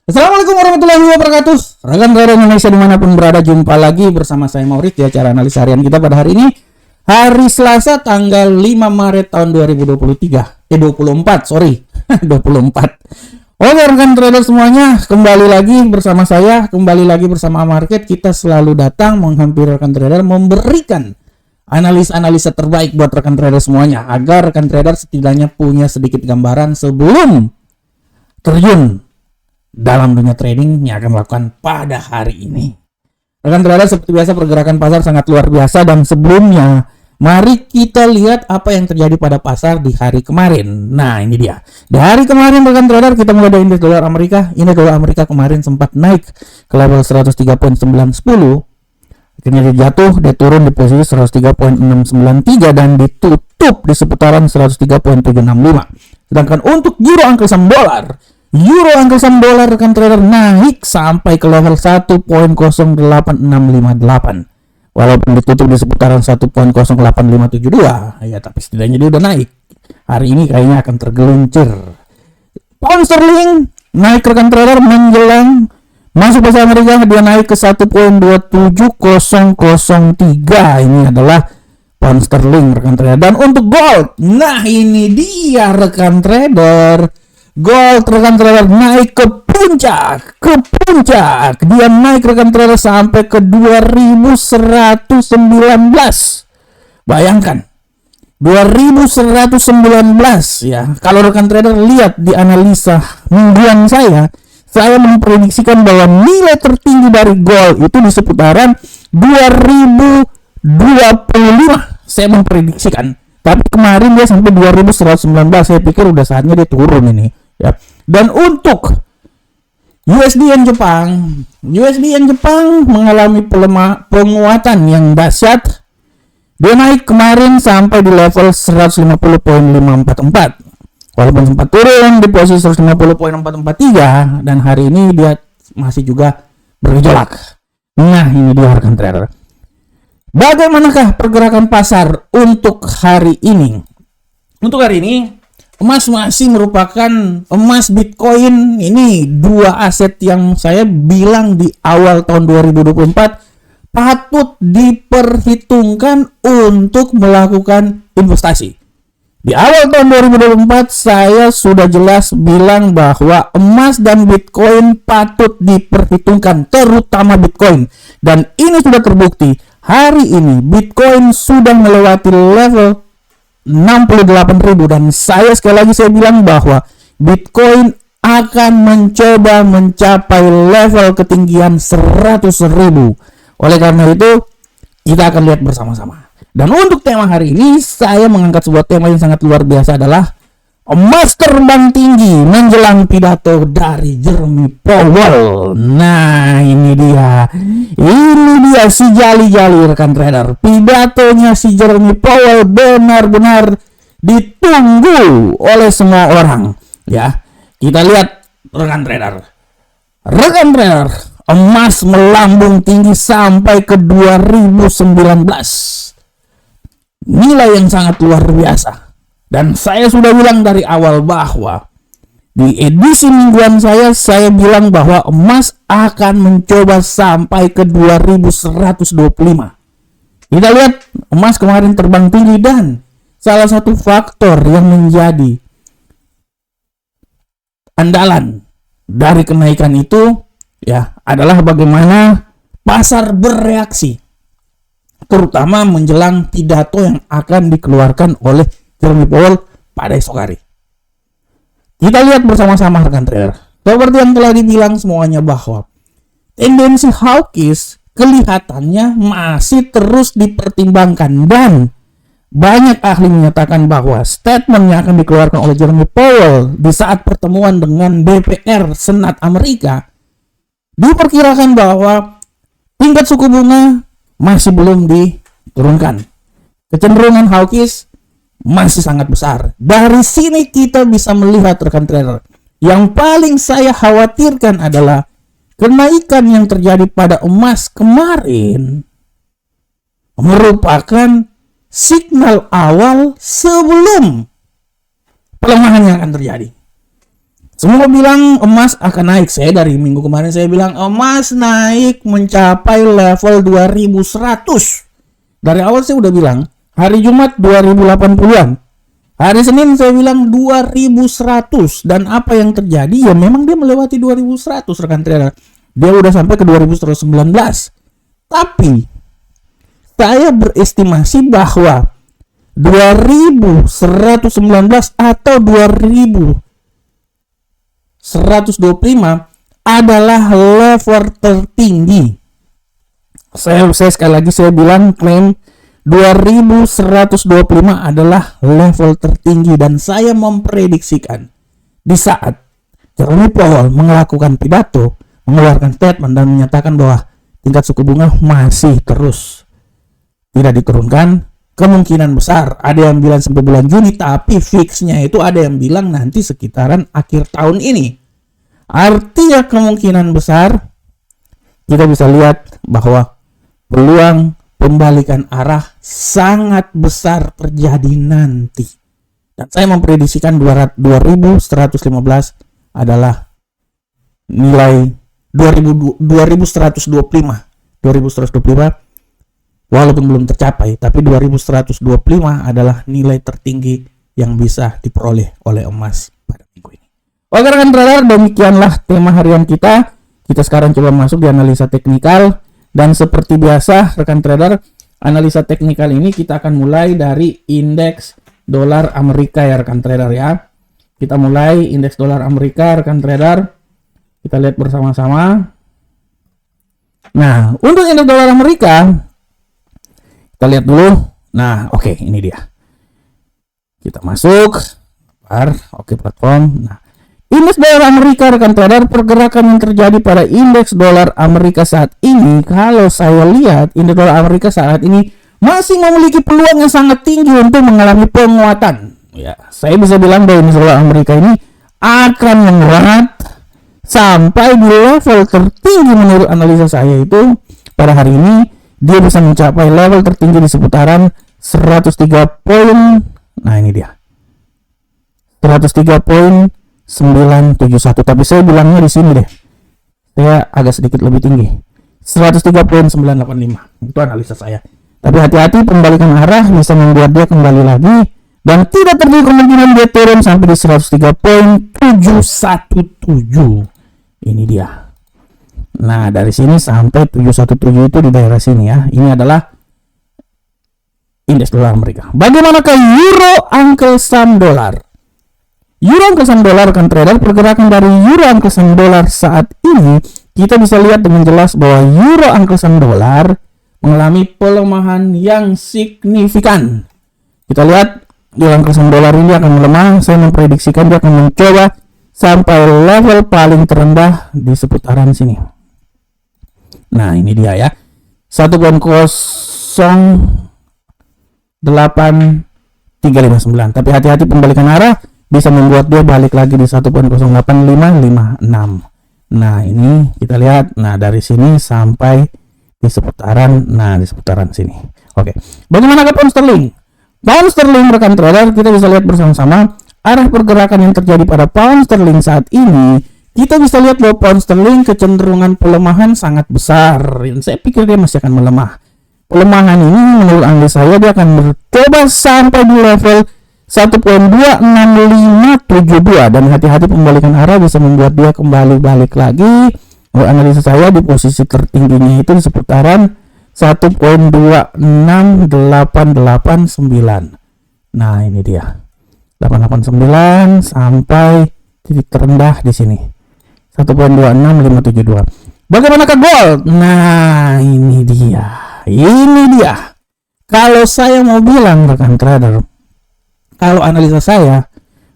Assalamualaikum warahmatullahi wabarakatuh. Rekan trader Indonesia dimanapun berada, jumpa lagi bersama saya Maurits di acara analis harian kita pada hari ini, hari Selasa tanggal 5 Maret tahun 2023. 24, sorry 24. Oke rekan trader semuanya, kembali lagi bersama saya, kembali lagi bersama Market. Kita selalu datang menghampiri rekan trader, memberikan analisa terbaik buat rekan trader semuanya, agar rekan trader setidaknya punya sedikit gambaran sebelum terjun dalam dunia trading yang akan melakukan pada hari ini. Rekan trader, seperti biasa pergerakan pasar sangat luar biasa, dan sebelumnya mari kita lihat apa yang terjadi pada pasar di hari kemarin. Nah, ini dia. Di hari kemarin rekan trader, kita mulai dari indeks dolar Amerika. Indeks dolar Amerika kemarin sempat naik ke level 103.910. Akhirnya dia jatuh, dia turun di posisi 103.693 dan ditutup di seputaran 103.765. Sedangkan untuk euro angka saham dolar, rekan trader naik sampai ke level 1.08658. Walaupun ditutup di seputaran 1.08572, ya tapi setidaknya dia udah naik. Hari ini kayaknya akan tergelincir. Pound sterling naik rekan trader menjelang masuk pasar Amerika, dia naik ke 1.27003. Ini adalah pound sterling rekan trader. Dan untuk gold, nah ini dia rekan trader. Gold rekan trader naik ke puncak. Dia naik rekan trader sampai ke 2119. Bayangkan 2119 ya. Kalau rekan trader lihat di analisa mingguan saya memprediksikan bahwa nilai tertinggi dari gold itu di seputaran 2025. Saya memprediksikan. Tapi kemarin dia sampai 2119. Saya pikir udah saatnya dia turun ini. Ya. Dan untuk USD yen Jepang mengalami penguatan yang dahsyat. Dia naik kemarin sampai di level 150.544. Walaupun sempat turun di posisi 150.443, dan hari ini dia masih juga bergejolak. Nah, ini dia rekan trader. Bagaimanakah pergerakan pasar untuk hari ini? Untuk hari ini, emas masih merupakan Bitcoin. Ini dua aset yang saya bilang di awal tahun 2024 patut diperhitungkan untuk melakukan investasi. Di awal tahun 2024 saya sudah jelas bilang bahwa emas dan Bitcoin patut diperhitungkan, terutama Bitcoin. Dan ini sudah terbukti. Hari ini Bitcoin sudah melewati level 68.000, dan saya sekali lagi saya bilang bahwa Bitcoin akan mencoba mencapai level ketinggian 100.000. Oleh karena itu kita akan lihat bersama-sama. Dan untuk tema hari ini saya mengangkat sebuah tema yang sangat luar biasa, adalah emas terbang tinggi menjelang pidato dari Jeremy Powell. Nah, ini dia si jali-jali rekan trader. Pidatonya si Jeremy Powell benar-benar ditunggu oleh semua orang. Ya, kita lihat rekan trader. Emas melambung tinggi sampai ke 2019. Nilai yang sangat luar biasa. Dan saya sudah bilang dari awal bahwa di edisi mingguan saya bilang bahwa emas akan mencoba sampai ke 2125. Kita lihat emas kemarin terbang tinggi, dan salah satu faktor yang menjadi andalan dari kenaikan itu ya adalah bagaimana pasar bereaksi, terutama menjelang pidato yang akan dikeluarkan oleh Jeremy Powell pada esok hari. Kita lihat bersama-sama rekan trader. Seperti yang telah dibilang semuanya bahwa tendensi hawkish kelihatannya masih terus dipertimbangkan, dan banyak ahli menyatakan bahwa statement yang akan dikeluarkan oleh Jeremy Powell di saat pertemuan dengan DPR Senat Amerika diperkirakan bahwa tingkat suku bunga masih belum diturunkan. Kecenderungan hawkish masih sangat besar. Dari sini kita bisa melihat rekan trader, yang paling saya khawatirkan adalah kenaikan yang terjadi pada emas kemarin merupakan signal awal sebelum pelemahan yang akan terjadi. Semua bilang emas akan naik. Saya dari minggu kemarin saya bilang emas naik mencapai level 2100. Dari awal saya udah bilang hari Jumat 2080-an. Hari Senin saya bilang 2100. Dan apa yang terjadi? Ya memang dia melewati 2100 rekan trader. Dia udah sampai ke 2119. Tapi saya berestimasi bahwa 2119 atau 2125 adalah level tertinggi. Saya sekali lagi saya bilang klaim 2125 adalah level tertinggi, dan saya memprediksikan di saat Jerome Powell melakukan pidato, mengeluarkan statement dan menyatakan bahwa tingkat suku bunga masih terus tidak diturunkan. Kemungkinan besar ada yang bilang sampai bulan Juni, tapi fixnya itu ada yang bilang nanti sekitaran akhir tahun ini. Artinya kemungkinan besar kita bisa lihat bahwa peluang pembalikan arah sangat besar terjadi nanti. Dan saya memprediksikan 2115 adalah nilai 2125 walaupun belum tercapai, tapi 2125 adalah nilai tertinggi yang bisa diperoleh oleh emas pada minggu ini. Oke rekan trader, demikianlah tema harian kita. Kita sekarang coba masuk di analisa teknikal, dan seperti biasa rekan trader, analisa teknikal ini kita akan mulai dari indeks dolar Amerika ya rekan trader ya. Kita mulai indeks dolar Amerika rekan trader. Kita lihat bersama-sama. Nah, untuk indeks dolar Amerika kita lihat dulu. Nah, oke, ini dia. Kita masuk. Oke, platform. Nah, indeks dolar Amerika rekan trader, pergerakan yang terjadi pada indeks dolar Amerika saat ini, kalau saya lihat indeks dolar Amerika saat ini masih memiliki peluang yang sangat tinggi untuk mengalami penguatan. Ya, saya bisa bilang bahwa indeks dolar Amerika ini akan menguat sampai di level tertinggi menurut analisa saya itu pada hari ini. Dia bisa mencapai level tertinggi di seputaran 103 poin. Nah, ini dia. 103.971, tapi saya bilangnya di sini deh. Saya agak sedikit lebih tinggi. 103.985. Itu analisa saya. Tapi hati-hati, pembalikan arah bisa membuat dia kembali lagi dan tidak terjadi kemungkinan dia turun sampai di 103.717. Ini dia. Nah, dari sini sampai 717 itu di daerah sini ya. Ini adalah indeks dolar Amerika. Bagaimanakah euro Uncle Sam dolar? Euro Uncle Sam dolar kan trader, pergerakan dari euro Uncle Sam dolar saat ini kita bisa lihat dengan jelas bahwa euro Uncle Sam dolar mengalami pelemahan yang signifikan. Kita lihat euro Uncle Sam dolar ini akan melemah. Saya memprediksikan dia akan mencoba sampai level paling terendah di seputaran sini. Nah, ini dia ya. 1.08.359. Tapi hati-hati, pembalikan arah bisa membuat dia balik lagi di 1.085556. Nah, ini kita lihat. Nah, dari sini sampai di seputaran, di seputaran sini. Oke. Bagaimana ke pound sterling? Pound sterling rekan trader, kita bisa lihat bersama-sama arah pergerakan yang terjadi pada pound sterling saat ini. Kita bisa lihat bahwa pound sterling kecenderungan pelemahan sangat besar. Dan saya pikir dia masih akan melemah. Pelemahan ini menurut analisa saya dia akan mencoba sampai di level 1.26572, dan hati-hati pembalikan arah bisa membuat dia kembali balik lagi. Menurut analisa saya di posisi tertingginya itu di seputaran 1.26889. Nah, ini dia. 889 sampai titik terendah di sini. 1.26572. Bagaimanakah gold? Nah, ini dia. Ini dia. Kalau saya mau bilang rekan trader, kalau analisa saya,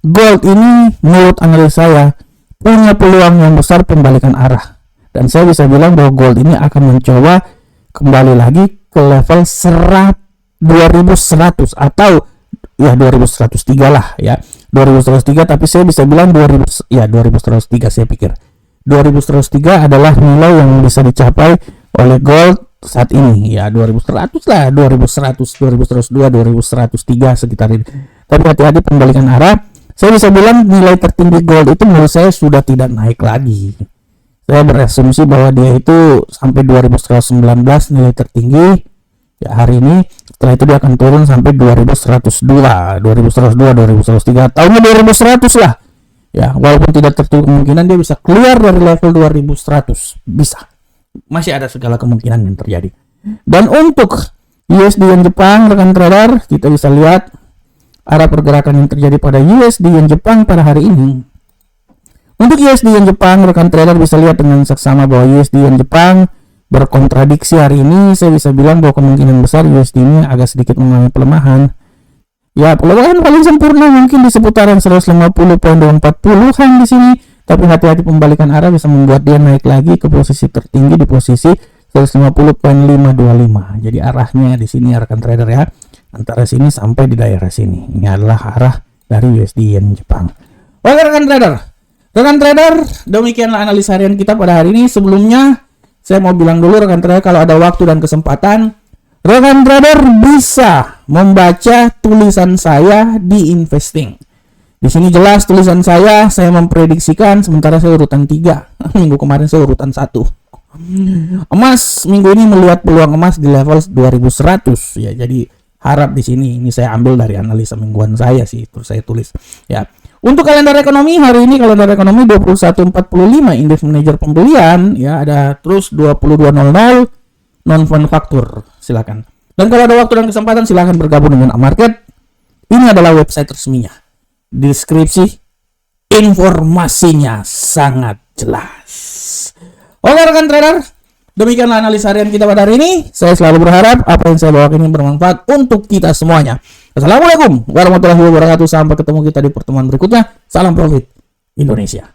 gold ini menurut analisa saya punya peluang yang besar pembalikan arah. Dan saya bisa bilang bahwa gold ini akan mencoba kembali lagi ke level 2100 atau ya 2103 lah ya. 2103, tapi saya bisa bilang 2103 saya pikir. 2103 adalah nilai yang bisa dicapai oleh gold saat ini ya, 2100 lah, 2100, 2102, 2103 sekitar ini. Tapi hati-hati pembalikan arah saya bisa bilang nilai tertinggi gold itu menurut saya sudah tidak naik lagi. Saya berasumsi bahwa dia itu sampai 2119 nilai tertinggi ya hari ini. Setelah itu dia akan turun sampai 2102, 2003, tahunnya 2100 lah. Ya, walaupun tidak tertutup kemungkinan dia bisa keluar dari level 2100, bisa. Masih ada segala kemungkinan yang terjadi. Dan untuk USD yen Jepang, rekan trader, kita bisa lihat arah pergerakan yang terjadi pada USD yen Jepang pada hari ini. Untuk USD yen Jepang, rekan trader bisa lihat dengan seksama bahwa USD yen Jepang berkontradiksi hari ini. Saya bisa bilang bahwa kemungkinan besar USD ini agak sedikit mengalami pelemahan. Ya, pelemahan paling sempurna mungkin di seputaran 150.240-an di sini. Tapi hati-hati, pembalikan arah bisa membuat dia naik lagi ke posisi tertinggi di posisi 150.525. Jadi arahnya di sini ya rekan trader ya. Antara sini sampai di daerah sini. Ini adalah arah dari USD yen Jepang. Oke rekan trader. Rekan trader, demikianlah analisa harian kita pada hari ini. Sebelumnya saya mau bilang dulu rekan trader, kalau ada waktu dan kesempatan, rekan trader bisa membaca tulisan saya di Investing. Di sini jelas tulisan saya memprediksikan, sementara saya urutan 3. Minggu kemarin saya urutan 1. Emas minggu ini melihat peluang emas di level 2100 ya. Jadi harap di sini, ini saya ambil dari analisa mingguan saya sih, terus saya tulis ya. Untuk kalender ekonomi hari ini, kalender ekonomi 21.45 indeks manajer pembelian ya, ada terus 22.00 non manufaktur, silakan. Dan kalau ada waktu dan kesempatan silakan bergabung dengan Amarket. Ini adalah website resminya. Deskripsi informasinya sangat jelas. Oke rekan trader, demikianlah analisa harian kita pada hari ini. Saya selalu berharap apa yang saya bawakan ini bermanfaat untuk kita semuanya. Assalamualaikum warahmatullahi wabarakatuh. Sampai ketemu kita di pertemuan berikutnya. Salam profit Indonesia.